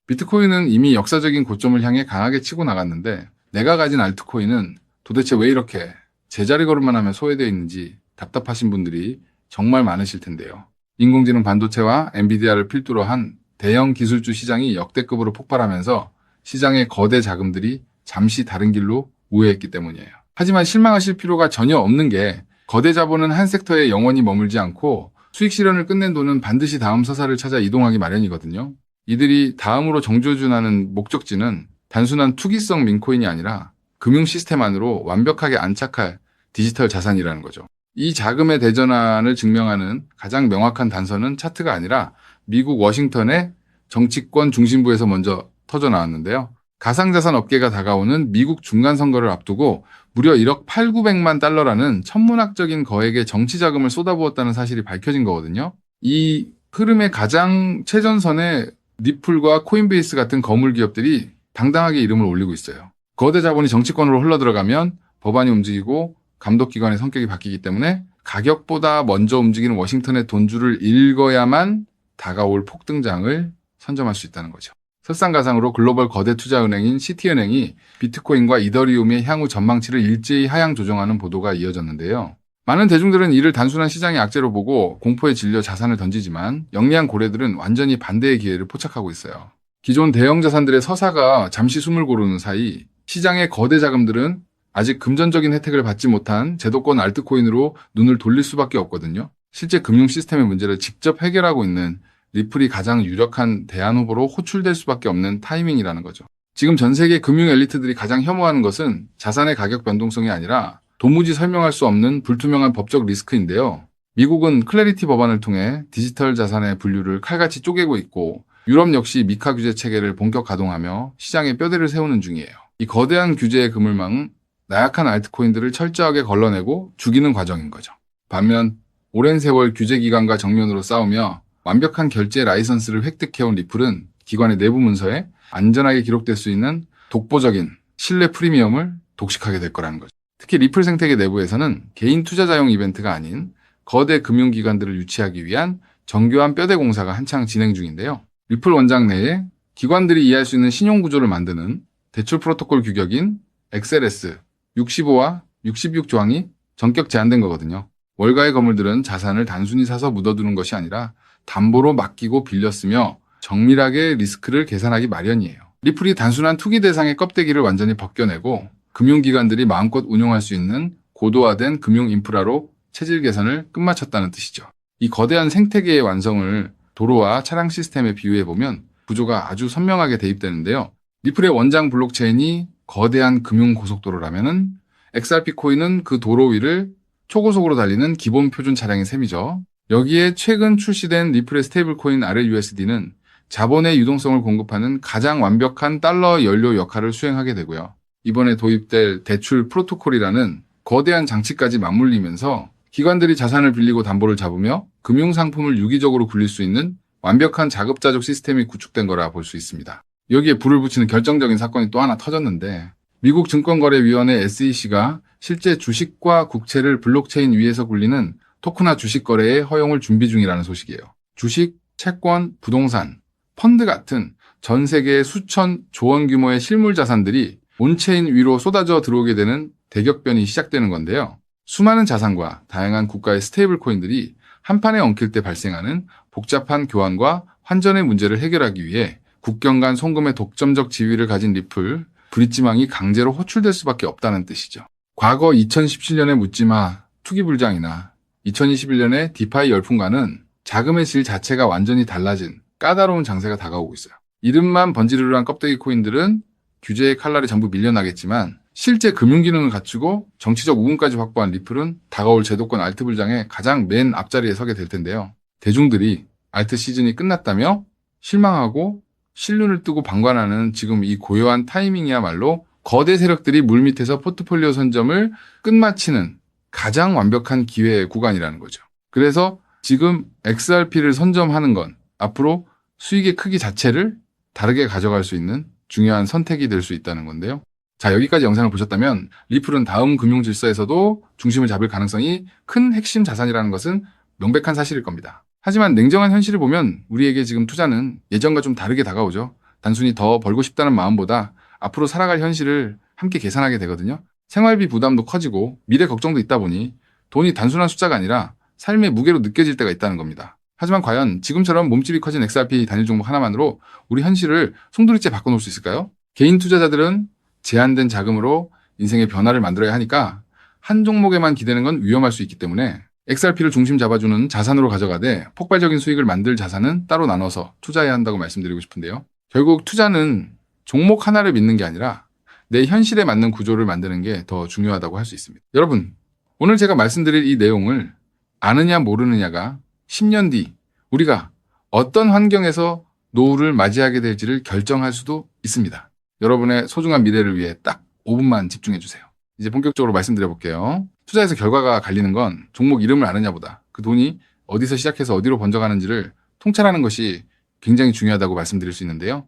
비트코인은 이미 역사적인 고점을 향해 강하게 치고 나갔는데 내가 가진 알트코인은 도대체 왜 이렇게 제자리 걸음만 하면 소외되어 있는지 답답하신 분들이 정말 많으실 텐데요. 인공지능 반도체와 엔비디아를 필두로 한 대형 기술주 시장이 역대급으로 폭발하면서 시장의 거대 자금들이 잠시 다른 길로 우회했기 때문이에요. 하지만 실망하실 필요가 전혀 없는 게 거대 자본은 한 섹터에 영원히 머물지 않고 수익 실현을 끝낸 돈은 반드시 다음 서사를 찾아 이동하기 마련이거든요. 이들이 다음으로 정조준하는 목적지는 단순한 투기성 민코인이 아니라 금융 시스템 안으로 완벽하게 안착할 디지털 자산이라는 거죠. 이 자금의 대전환을 증명하는 가장 명확한 단서는 차트가 아니라 미국 워싱턴의 정치권 중심부에서 먼저 터져 나왔는데요. 가상자산 업계가 다가오는 미국 중간선거를 앞두고 무려 1억 8,900만 달러라는 천문학적인 거액의 정치 자금을 쏟아부었다는 사실이 밝혀진 거거든요. 이 흐름의 가장 최전선에 리플과 코인베이스 같은 거물 기업들이 당당하게 이름을 올리고 있어요. 거대 자본이 정치권으로 흘러들어가면 법안이 움직이고 감독기관의 성격이 바뀌기 때문에 가격보다 먼저 움직이는 워싱턴의 돈줄을 읽어야만 다가올 폭등장을 선점할 수 있다는 거죠. 설상가상으로 글로벌 거대 투자은행인 시티은행이 비트코인과 이더리움의 향후 전망치를 일제히 하향 조정하는 보도가 이어졌는데요. 많은 대중들은 이를 단순한 시장의 악재로 보고 공포에 질려 자산을 던지지만 영리한 고래들은 완전히 반대의 기회를 포착하고 있어요. 기존 대형 자산들의 서사가 잠시 숨을 고르는 사이 시장의 거대 자금들은 아직 금전적인 혜택을 받지 못한 제도권 알트코인으로 눈을 돌릴 수밖에 없거든요. 실제 금융 시스템의 문제를 직접 해결하고 있는 리플이 가장 유력한 대안 후보로 호출될 수밖에 없는 타이밍이라는 거죠. 지금 전 세계 금융 엘리트들이 가장 혐오하는 것은 자산의 가격 변동성이 아니라 도무지 설명할 수 없는 불투명한 법적 리스크인데요. 미국은 클래리티 법안을 통해 디지털 자산의 분류를 칼같이 쪼개고 있고 유럽 역시 미카 규제 체계를 본격 가동하며 시장에 뼈대를 세우는 중이에요. 이 거대한 규제의 그물망은 나약한 알트코인들을 철저하게 걸러내고 죽이는 과정인 거죠. 반면 오랜 세월 규제 기관과 정면으로 싸우며 완벽한 결제 라이선스를 획득해온 리플은 기관의 내부 문서에 안전하게 기록될 수 있는 독보적인 신뢰 프리미엄을 독식하게 될 거라는 거죠. 특히 리플 생태계 내부에서는 개인 투자자용 이벤트가 아닌 거대 금융기관들을 유치하기 위한 정교한 뼈대 공사가 한창 진행 중인데요. 리플 원장 내에 기관들이 이해할 수 있는 신용구조를 만드는 대출 프로토콜 규격인 XLS 65와 66조항이 전격 제한된 거거든요. 월가의 거물들은 자산을 단순히 사서 묻어두는 것이 아니라 담보로 맡기고 빌렸으며 정밀하게 리스크를 계산하기 마련이에요. 리플이 단순한 투기 대상의 껍데기를 완전히 벗겨내고 금융기관들이 마음껏 운용할 수 있는 고도화된 금융 인프라로 체질 개선을 끝마쳤다는 뜻이죠. 이 거대한 생태계의 완성을 도로와 차량 시스템에 비유해보면 구조가 아주 선명하게 대입되는데요. 리플의 원장 블록체인이 거대한 금융 고속도로라면은 XRP 코인은 그 도로 위를 초고속으로 달리는 기본 표준 차량의 셈이죠. 여기에 최근 출시된 리플의 스테이블 코인 RLUSD는 자본의 유동성을 공급하는 가장 완벽한 달러 연료 역할을 수행하게 되고요. 이번에 도입될 대출 프로토콜이라는 거대한 장치까지 맞물리면서 기관들이 자산을 빌리고 담보를 잡으며 금융상품을 유기적으로 굴릴 수 있는 완벽한 자급자족 시스템이 구축된 거라 볼 수 있습니다. 여기에 불을 붙이는 결정적인 사건이 또 하나 터졌는데 미국 증권거래위원회 SEC가 실제 주식과 국채를 블록체인 위에서 굴리는 토크나 주식 거래의 허용을 준비 중이라는 소식이에요. 주식, 채권, 부동산, 펀드 같은 전 세계의 수천 조원 규모의 실물 자산들이 온체인 위로 쏟아져 들어오게 되는 대격변이 시작되는 건데요. 수많은 자산과 다양한 국가의 스테이블 코인들이 한판에 엉킬 때 발생하는 복잡한 교환과 환전의 문제를 해결하기 위해 국경 간 송금의 독점적 지위를 가진 리플, 브릿지망이 강제로 호출될 수밖에 없다는 뜻이죠. 과거 2017년의 묻지마 투기불장이나 2021년의 디파이 열풍과는 자금의 질 자체가 완전히 달라진 까다로운 장세가 다가오고 있어요. 이름만 번지르르한 껍데기 코인들은 규제의 칼날에 전부 밀려나겠지만 실제 금융 기능을 갖추고 정치적 우군까지 확보한 리플은 다가올 제도권 알트 불장의 가장 맨 앞자리에 서게 될 텐데요. 대중들이 알트 시즌이 끝났다며 실망하고 실눈을 뜨고 방관하는 지금 이 고요한 타이밍이야말로 거대 세력들이 물밑에서 포트폴리오 선점을 끝마치는 가장 완벽한 기회의 구간이라는 거죠. 그래서 지금 XRP를 선점하는 건 앞으로 수익의 크기 자체를 다르게 가져갈 수 있는 중요한 선택이 될 수 있다는 건데요. 자, 여기까지 영상을 보셨다면 리플은 다음 금융 질서에서도 중심을 잡을 가능성이 큰 핵심 자산이라는 것은 명백한 사실일 겁니다. 하지만 냉정한 현실을 보면 우리에게 지금 투자는 예전과 좀 다르게 다가오죠. 단순히 더 벌고 싶다는 마음보다 앞으로 살아갈 현실을 함께 계산하게 되거든요. 생활비 부담도 커지고 미래 걱정도 있다 보니 돈이 단순한 숫자가 아니라 삶의 무게로 느껴질 때가 있다는 겁니다. 하지만 과연 지금처럼 몸집이 커진 XRP 단일 종목 하나만으로 우리 현실을 송두리째 바꿔놓을 수 있을까요? 개인 투자자들은 제한된 자금으로 인생의 변화를 만들어야 하니까 한 종목에만 기대는 건 위험할 수 있기 때문에 XRP를 중심 잡아주는 자산으로 가져가되 폭발적인 수익을 만들 자산은 따로 나눠서 투자해야 한다고 말씀드리고 싶은데요. 결국 투자는 종목 하나를 믿는 게 아니라 내 현실에 맞는 구조를 만드는 게 더 중요하다고 할 수 있습니다. 여러분, 오늘 제가 말씀드릴 이 내용을 아느냐 모르느냐가 10년 뒤 우리가 어떤 환경에서 노후를 맞이하게 될지를 결정할 수도 있습니다. 여러분의 소중한 미래를 위해 딱 5분만 집중해 주세요. 이제 본격적으로 말씀드려 볼게요. 투자에서 결과가 갈리는 건 종목 이름을 아느냐보다 그 돈이 어디서 시작해서 어디로 번져가는지를 통찰하는 것이 굉장히 중요하다고 말씀드릴 수 있는데요.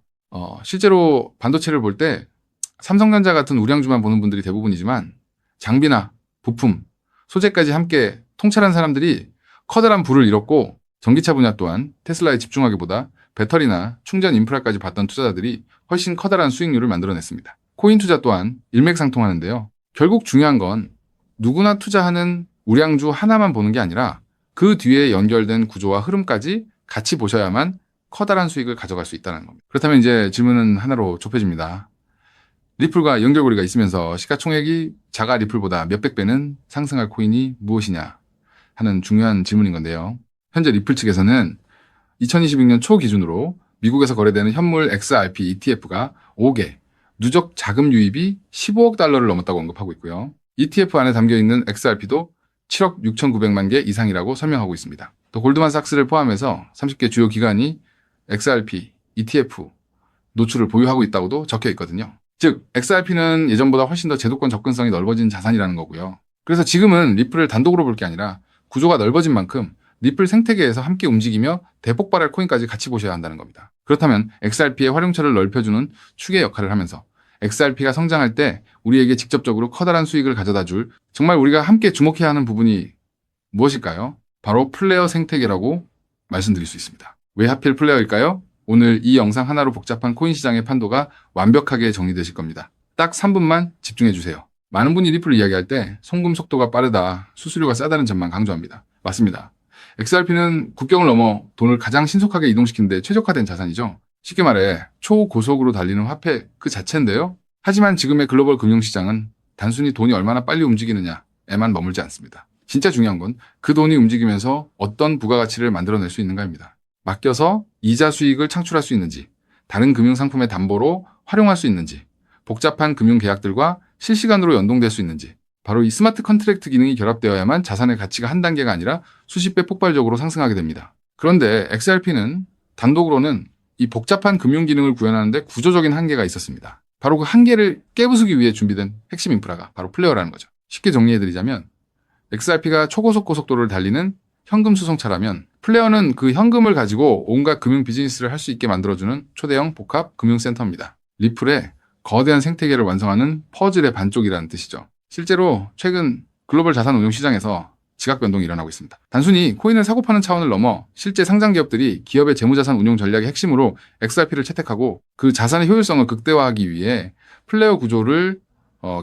실제로 반도체를 볼 때 삼성전자 같은 우량주만 보는 분들이 대부분이지만 장비나 부품, 소재까지 함께 통찰한 사람들이 커다란 부를 잃었고 전기차 분야 또한 테슬라에 집중하기보다 배터리나 충전 인프라까지 봤던 투자자들이 훨씬 커다란 수익률을 만들어냈습니다. 코인 투자 또한 일맥상통하는데요. 결국 중요한 건 누구나 투자하는 우량주 하나만 보는 게 아니라 그 뒤에 연결된 구조와 흐름까지 같이 보셔야만 커다란 수익을 가져갈 수 있다는 겁니다. 그렇다면 이제 질문은 하나로 좁혀집니다. 리플과 연결고리가 있으면서 시가총액이 자가 리플보다 몇백 배는 상승할 코인이 무엇이냐 하는 중요한 질문인 건데요. 현재 리플 측에서는 2026년 초 기준으로 미국에서 거래되는 현물 XRP ETF가 5개, 누적 자금 유입이 15억 달러를 넘었다고 언급하고 있고요. ETF 안에 담겨있는 XRP도 7억 6,900만 개 이상이라고 설명하고 있습니다. 또 골드만삭스를 포함해서 30개 주요 기관이 XRP, ETF 노출을 보유하고 있다고도 적혀 있거든요. 즉, XRP는 예전보다 훨씬 더 제도권 접근성이 넓어진 자산이라는 거고요. 그래서 지금은 리플을 단독으로 볼 게 아니라 구조가 넓어진 만큼 리플 생태계에서 함께 움직이며 대폭발할 코인까지 같이 보셔야 한다는 겁니다. 그렇다면 XRP의 활용처를 넓혀주는 축의 역할을 하면서 XRP가 성장할 때 우리에게 직접적으로 커다란 수익을 가져다 줄 정말 우리가 함께 주목해야 하는 부분이 무엇일까요? 바로 플레이어 생태계라고 말씀드릴 수 있습니다. 왜 하필 플레이어일까요? 오늘 이 영상 하나로 복잡한 코인 시장의 판도가 완벽하게 정리되실 겁니다. 딱 3분만 집중해 주세요. 많은 분이 리플을 이야기할 때 송금 속도가 빠르다, 수수료가 싸다는 점만 강조합니다. 맞습니다. XRP는 국경을 넘어 돈을 가장 신속하게 이동시키는 데 최적화된 자산이죠. 쉽게 말해 초고속으로 달리는 화폐 그 자체인데요. 하지만 지금의 글로벌 금융시장은 단순히 돈이 얼마나 빨리 움직이느냐에만 머물지 않습니다. 진짜 중요한 건 그 돈이 움직이면서 어떤 부가가치를 만들어낼 수 있는가입니다. 맡겨서 이자 수익을 창출할 수 있는지, 다른 금융상품의 담보로 활용할 수 있는지, 복잡한 금융계약들과 실시간으로 연동될 수 있는지, 바로 이 스마트 컨트랙트 기능이 결합되어야만 자산의 가치가 한 단계가 아니라 수십 배 폭발적으로 상승하게 됩니다. 그런데 XRP는 단독으로는 이 복잡한 금융 기능을 구현하는데 구조적인 한계가 있었습니다. 바로 그 한계를 깨부수기 위해 준비된 핵심 인프라가 바로 플레이어라는 거죠. 쉽게 정리해드리자면 XRP가 초고속 고속도로를 달리는 현금 수송차라면 플레이어는 그 현금을 가지고 온갖 금융 비즈니스를 할 수 있게 만들어주는 초대형 복합 금융센터입니다. 리플의 거대한 생태계를 완성하는 퍼즐의 반쪽이라는 뜻이죠. 실제로 최근 글로벌 자산 운용 시장에서 지각 변동이 일어나고 있습니다. 단순히 코인을 사고 파는 차원을 넘어 실제 상장 기업들이 기업의 재무자산 운용 전략의 핵심으로 XRP를 채택하고 그 자산의 효율성을 극대화하기 위해 플레이어 구조를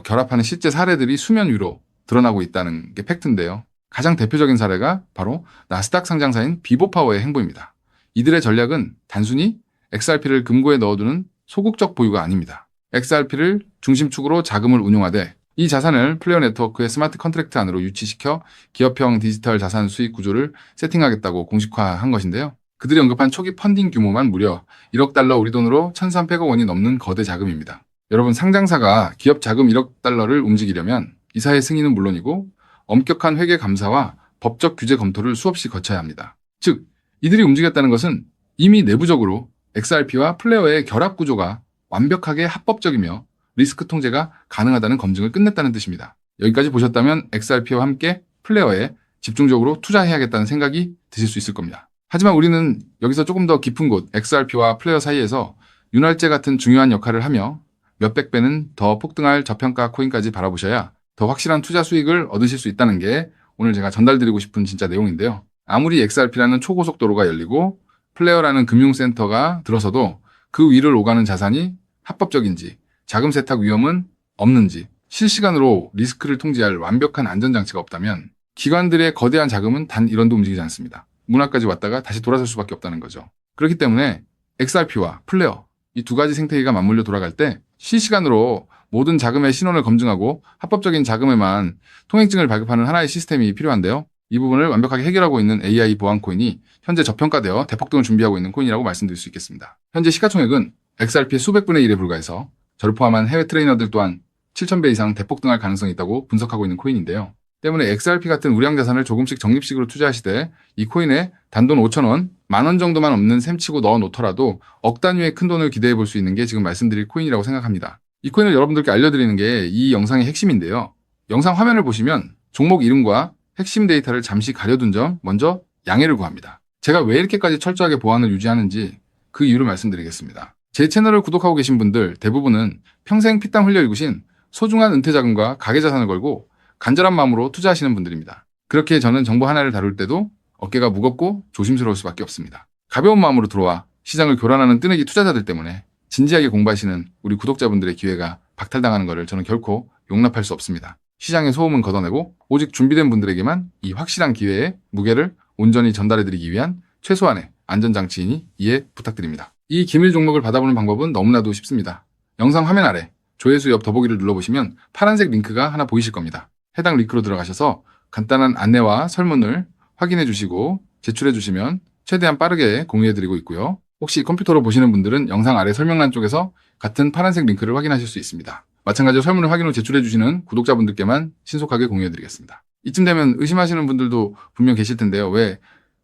결합하는 실제 사례들이 수면 위로 드러나고 있다는 게 팩트인데요. 가장 대표적인 사례가 바로 나스닥 상장사인 비보파워의 행보입니다. 이들의 전략은 단순히 XRP를 금고에 넣어두는 소극적 보유가 아닙니다. XRP를 중심축으로 자금을 운용하되 이 자산을 플레이어 네트워크의 스마트 컨트랙트 안으로 유치시켜 기업형 디지털 자산 수익 구조를 세팅하겠다고 공식화한 것인데요. 그들이 언급한 초기 펀딩 규모만 무려 1억 달러 우리 돈으로 1,300억 원이 넘는 거대 자금입니다. 여러분, 상장사가 기업 자금 1억 달러를 움직이려면 이사의 승인은 물론이고 엄격한 회계 감사와 법적 규제 검토를 수없이 거쳐야 합니다. 즉, 이들이 움직였다는 것은 이미 내부적으로 XRP와 플레이어의 결합 구조가 완벽하게 합법적이며 리스크 통제가 가능하다는 검증을 끝냈다는 뜻입니다. 여기까지 보셨다면 XRP와 함께 플레이어에 집중적으로 투자해야겠다는 생각이 드실 수 있을 겁니다. 하지만 우리는 여기서 조금 더 깊은 곳 XRP와 플레이어 사이에서 윤활제 같은 중요한 역할을 하며 몇백 배는 더 폭등할 저평가 코인까지 바라보셔야 더 확실한 투자 수익을 얻으실 수 있다는 게 오늘 제가 전달드리고 싶은 진짜 내용인데요. 아무리 XRP라는 초고속도로가 열리고 플레이어라는 금융센터가 들어서도 그 위를 오가는 자산이 합법적인지, 자금 세탁 위험은 없는지, 실시간으로 리스크를 통제할 완벽한 안전장치가 없다면 기관들의 거대한 자금은 단 1원도 움직이지 않습니다. 문화까지 왔다가 다시 돌아설 수밖에 없다는 거죠. 그렇기 때문에 XRP와 플레어, 이 두 가지 생태계가 맞물려 돌아갈 때 실시간으로 모든 자금의 신원을 검증하고 합법적인 자금에만 통행증을 발급하는 하나의 시스템이 필요한데요. 이 부분을 완벽하게 해결하고 있는 AI 보안 코인이 현재 저평가되어 대폭등을 준비하고 있는 코인이라고 말씀드릴 수 있겠습니다. 현재 시가총액은 XRP의 수백 분의 1에 불과해서 저를 포함한 해외 트레이너들 또한 7,000배 이상 대폭등할 가능성이 있다고 분석하고 있는 코인인데요. 때문에 XRP 같은 우량 자산을 조금씩 적립식으로 투자하시되 이 코인에 단돈 5,000원, 10,000원 정도만 없는 셈치고 넣어 놓더라도 억 단위의 큰 돈을 기대해 볼 수 있는 게 지금 말씀드릴 코인이라고 생각합니다. 이 코인을 여러분들께 알려드리는 게 이 영상의 핵심인데요. 영상 화면을 보시면 종목 이름과 핵심 데이터를 잠시 가려둔 점 먼저 양해를 구합니다. 제가 왜 이렇게까지 철저하게 보안을 유지하는지 그 이유를 말씀드리겠습니다. 제 채널을 구독하고 계신 분들 대부분은 평생 피땀 흘려 일구신 소중한 은퇴자금과 가계자산을 걸고 간절한 마음으로 투자하시는 분들입니다. 그렇게 저는 정보 하나를 다룰 때도 어깨가 무겁고 조심스러울 수밖에 없습니다. 가벼운 마음으로 들어와 시장을 교란하는 뜨내기 투자자들 때문에 진지하게 공부하시는 우리 구독자분들의 기회가 박탈당하는 것을 저는 결코 용납할 수 없습니다. 시장의 소음은 걷어내고 오직 준비된 분들에게만 이 확실한 기회의 무게를 온전히 전달해드리기 위한 최소한의 안전장치이니 이해 부탁드립니다. 이 기밀 종목을 받아보는 방법은 너무나도 쉽습니다. 영상 화면 아래 조회수 옆 더보기를 눌러보시면 파란색 링크가 하나 보이실 겁니다. 해당 링크로 들어가셔서 간단한 안내와 설문을 확인해 주시고 제출해 주시면 최대한 빠르게 공유해드리고 있고요. 혹시 컴퓨터로 보시는 분들은 영상 아래 설명란 쪽에서 같은 파란색 링크를 확인하실 수 있습니다. 마찬가지로 설문을 확인 후 제출해 주시는 구독자분들께만 신속하게 공유해드리겠습니다. 이쯤 되면 의심하시는 분들도 분명 계실 텐데요. 왜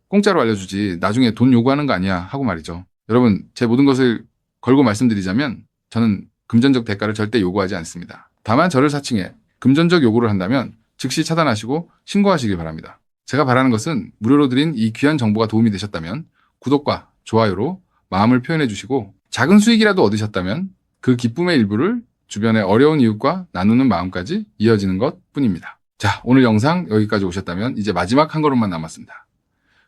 공짜로 알려주지 나중에 돈 요구하는 거 아니야 하고 말이죠. 여러분, 제 모든 것을 걸고 말씀드리자면 저는 금전적 대가를 절대 요구하지 않습니다. 다만 저를 사칭해 금전적 요구를 한다면 즉시 차단하시고 신고하시길 바랍니다. 제가 바라는 것은 무료로 드린 이 귀한 정보가 도움이 되셨다면 구독과 좋아요로 마음을 표현해 주시고 작은 수익이라도 얻으셨다면 그 기쁨의 일부를 주변의 어려운 이웃과 나누는 마음까지 이어지는 것 뿐입니다. 자, 오늘 영상 여기까지 오셨다면 이제 마지막 한 걸음만 남았습니다.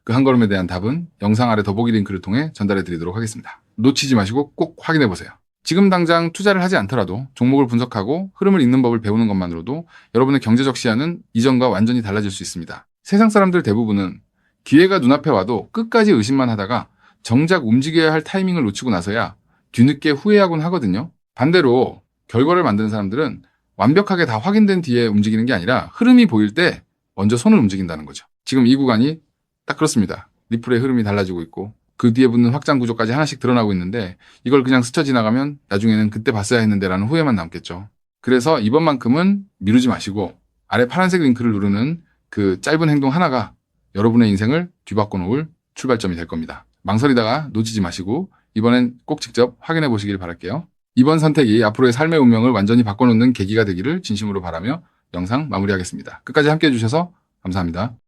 그 한 걸음에 대한 답은 영상 아래 더보기 링크를 통해 전달해 드리도록 하겠습니다. 놓치지 마시고 꼭 확인해 보세요. 지금 당장 투자를 하지 않더라도 종목을 분석하고 흐름을 읽는 법을 배우는 것만으로도 여러분의 경제적 시야는 이전과 완전히 달라질 수 있습니다. 세상 사람들 대부분은 기회가 눈앞에 와도 끝까지 의심만 하다가 정작 움직여야 할 타이밍을 놓치고 나서야 뒤늦게 후회하곤 하거든요. 반대로 결과를 만드는 사람들은 완벽하게 다 확인된 뒤에 움직이는 게 아니라 흐름이 보일 때 먼저 손을 움직인다는 거죠. 지금 이 구간이 딱 그렇습니다. 리플의 흐름이 달라지고 있고 그 뒤에 붙는 확장 구조까지 하나씩 드러나고 있는데 이걸 그냥 스쳐 지나가면 나중에는 그때 봤어야 했는데 라는 후회만 남겠죠. 그래서 이번만큼은 미루지 마시고 아래 파란색 링크를 누르는 그 짧은 행동 하나가 여러분의 인생을 뒤바꿔 놓을 출발점이 될 겁니다. 망설이다가 놓치지 마시고 이번엔 꼭 직접 확인해 보시길 바랄게요. 이번 선택이 앞으로의 삶의 운명을 완전히 바꿔놓는 계기가 되기를 진심으로 바라며 영상 마무리하겠습니다. 끝까지 함께해 주셔서 감사합니다.